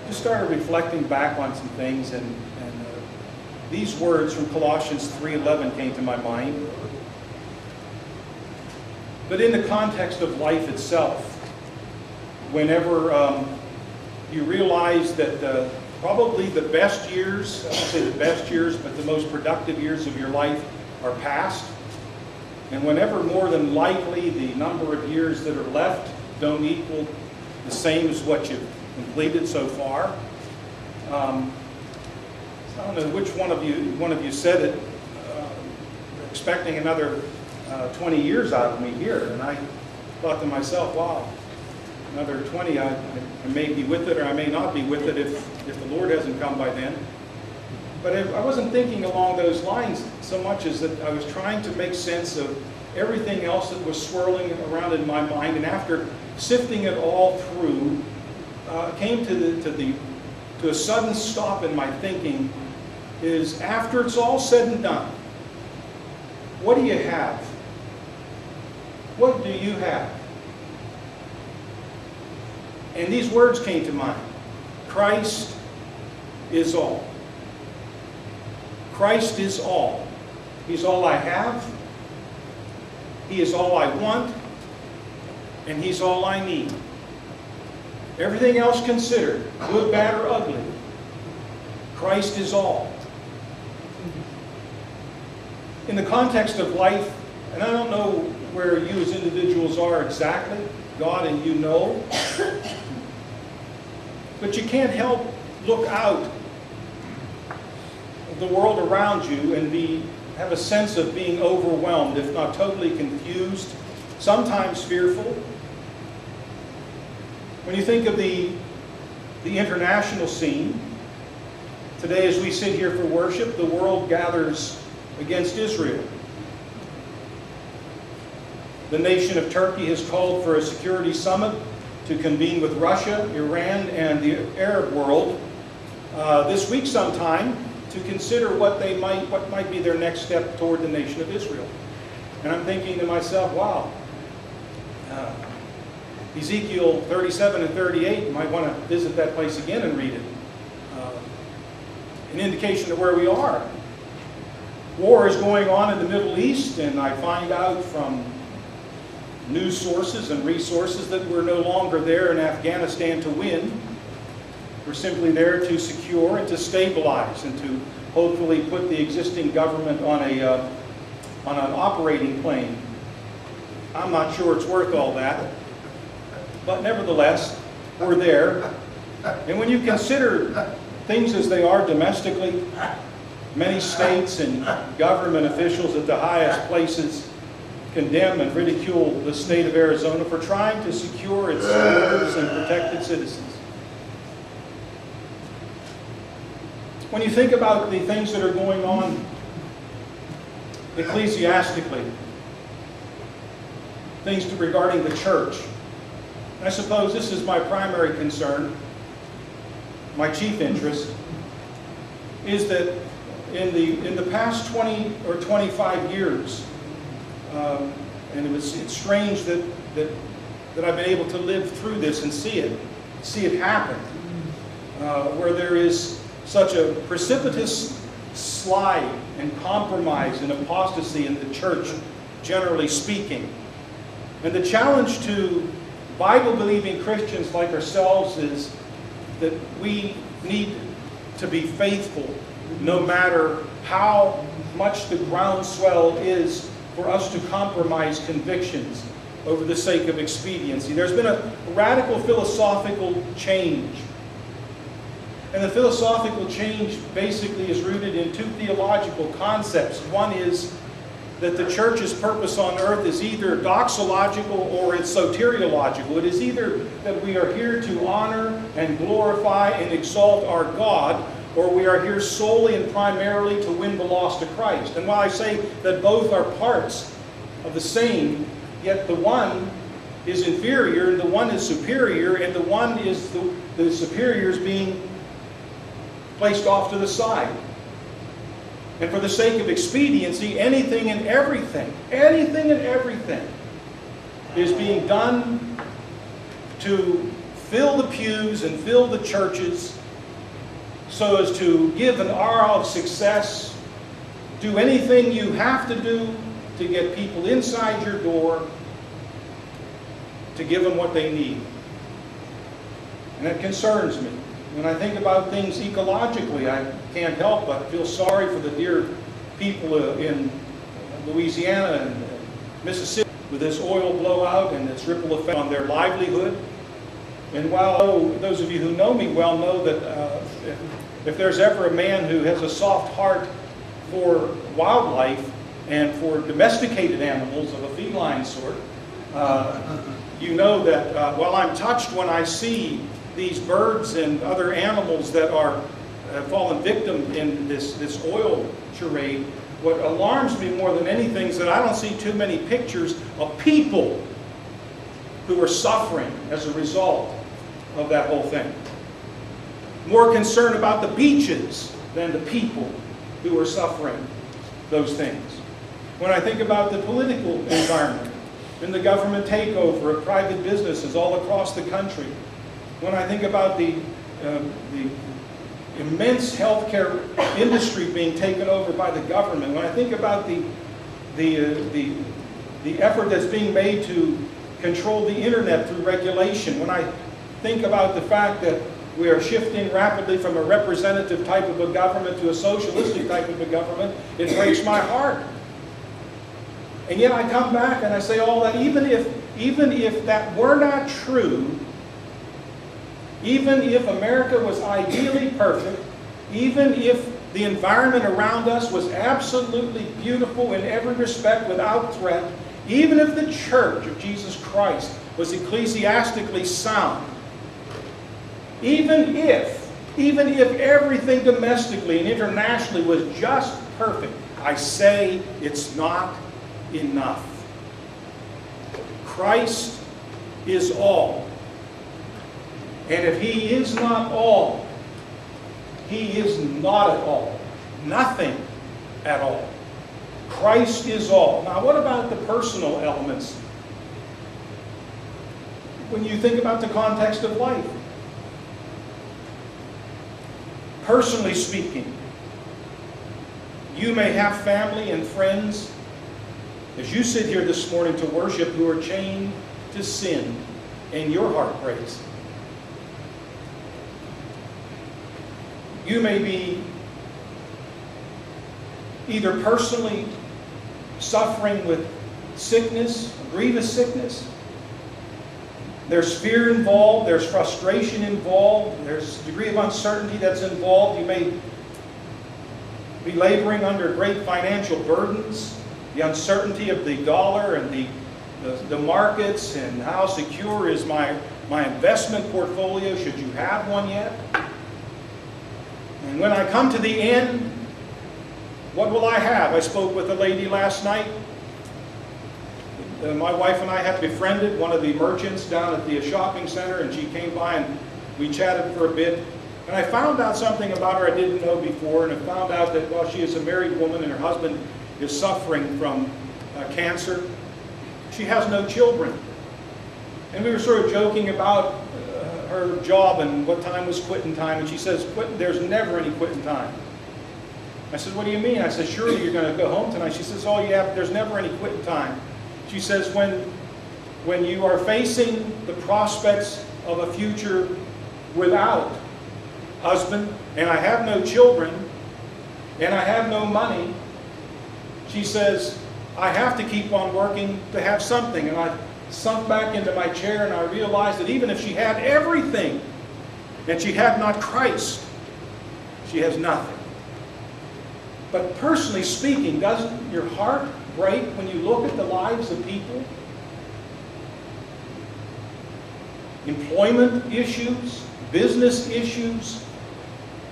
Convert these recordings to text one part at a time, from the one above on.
just started reflecting back on some things, and these words from Colossians 3:11 came to my mind. But in the context of life itself, whenever you realize that probably the best years, I won't say the best years, but the most productive years of your life are past, and whenever more than likely the number of years that are left don't equal the same as what you've completed so far. I don't know which one of you said it, expecting another 20 years out of me here, and I thought to myself, wow, another 20, I may be with it or I may not be with it if the Lord hasn't come by then. But I wasn't thinking along those lines so much as that I was trying to make sense of everything else that was swirling around in my mind, and after sifting it all through, came to a sudden stop in my thinking. Is after it's all said and done, what do you have? What do you have? And these words came to mind. Christ is all. Christ is all. He's all I have. He is all I want. And He's all I need. Everything else considered, good, bad, or ugly, Christ is all. In the context of life, and I don't know where you as individuals are exactly, God and you know, but you can't help look out of the world around you and have a sense of being overwhelmed, if not totally confused, sometimes fearful. When you think of the international scene, today as we sit here for worship, the world gathers against Israel. The nation of Turkey has called for a security summit to convene with Russia, Iran, and the Arab world this week sometime to consider what might be their next step toward the nation of Israel. And I'm thinking to myself, wow, Ezekiel 37 and 38, you might want to visit that place again and read it. An indication of where we are. War is going on in the Middle East, and I find out from news sources and resources that we're no longer there in Afghanistan to win. We're simply there to secure and to stabilize and to hopefully put the existing government on an operating plane. I'm not sure it's worth all that, but nevertheless, we're there. And when you consider things as they are domestically, many states and government officials at the highest places condemn and ridicule the state of Arizona for trying to secure its borders and protect its citizens. When you think about the things that are going on ecclesiastically, things regarding the church, I suppose this is my primary concern, my chief interest, is that in the past 20 or 25 years, and it's strange that I've been able to live through this and see it happen, where there is such a precipitous slide and compromise and apostasy in the church, generally speaking. And the challenge to Bible-believing Christians like ourselves is that we need to be faithful no matter how much the groundswell is for us to compromise convictions over the sake of expediency. There's been a radical philosophical change. And the philosophical change basically is rooted in two theological concepts. One is that the church's purpose on earth is either doxological or it's soteriological. It is either that we are here to honor and glorify and exalt our God, or we are here solely and primarily to win the lost to Christ. And while I say that both are parts of the same, yet the one is inferior and the one is superior, and the one is the superior is being placed off to the side. And for the sake of expediency, anything and everything is being done to fill the pews and fill the churches so as to give an aura of success. Do anything you have to do to get people inside your door, to give them what they need. And that concerns me. When I think about things ecologically, I can't help but feel sorry for the dear people in Louisiana and Mississippi with this oil blowout and its ripple effect on their livelihood. And while those of you who know me well know that if there's ever a man who has a soft heart for wildlife and for domesticated animals of a feline sort, you know that while I'm touched when I see these birds and other animals that have fallen victim in this oil charade, what alarms me more than anything is that I don't see too many pictures of people who are suffering as a result of that whole thing. More concerned about the beaches than the people who are suffering those things. When I think about the political environment and the government takeover of private businesses all across the country, when I think about the immense healthcare industry being taken over by the government, when I think about the effort that's being made to control the internet through regulation, when I think about the fact that we are shifting rapidly from a representative type of a government to a socialistic type of a government, it breaks my heart. And yet I come back and I say all that, even if that were not true, even if America was ideally perfect, even if the environment around us was absolutely beautiful in every respect without threat, even if the Church of Jesus Christ was ecclesiastically sound, even if everything domestically and internationally was just perfect, I say it's not enough. Christ is all. And if He is not all, He is not at all. Nothing at all. Christ is all. Now, what about the personal elements? When you think about the context of life. Personally speaking, you may have family and friends as you sit here this morning to worship who are chained to sin, and your heart breaks. You may be either personally suffering with sickness, grievous sickness. There's fear involved, there's frustration involved, there's a degree of uncertainty that's involved. You may be laboring under great financial burdens, the uncertainty of the dollar and the markets, and how secure is my investment portfolio, should you have one yet? And when I come to the end, what will I have? I spoke with a lady last night. My wife and I had befriended one of the merchants down at the shopping center, and she came by and we chatted for a bit. And I found out something about her I didn't know before, and I found out that while she is a married woman and her husband is suffering from cancer, she has no children. And we were sort of joking about her job and what time was quitting time, and she says, there's never any quitting time. I said, what do you mean? I said, surely you're going to go home tonight. She says, oh yeah, there's never any quitting time. She says, when you are facing the prospects of a future without husband, and I have no children, and I have no money, she says, I have to keep on working to have something. And I sunk back into my chair and I realized that even if she had everything and she had not Christ, she has nothing. But personally speaking, doesn't your heart break when you look at the lives of people? Employment issues, business issues,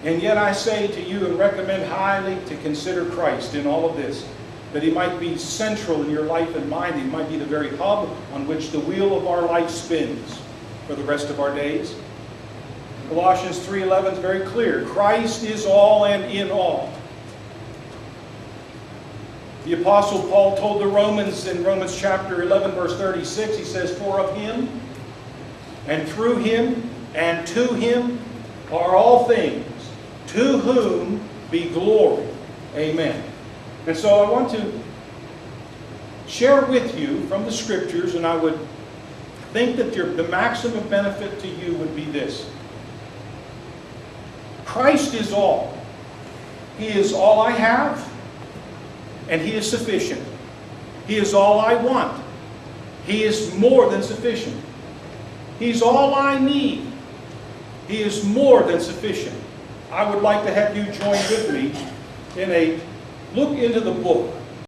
and yet I say to you and recommend highly to consider Christ in all of this, that He might be central in your life and mind. He might be the very hub on which the wheel of our life spins for the rest of our days. Colossians 3:11 is very clear. Christ is all and in all. The Apostle Paul told the Romans in Romans chapter 11, verse 36, he says, for of Him and through Him and to Him are all things, to whom be glory. Amen. And so I want to share with you from the Scriptures, and I would think that the maximum benefit to you would be this. Christ is all. He is all I have, and He is sufficient. He is all I want. He is more than sufficient. He's all I need. He is more than sufficient. I would like to have you join with me in a look into the book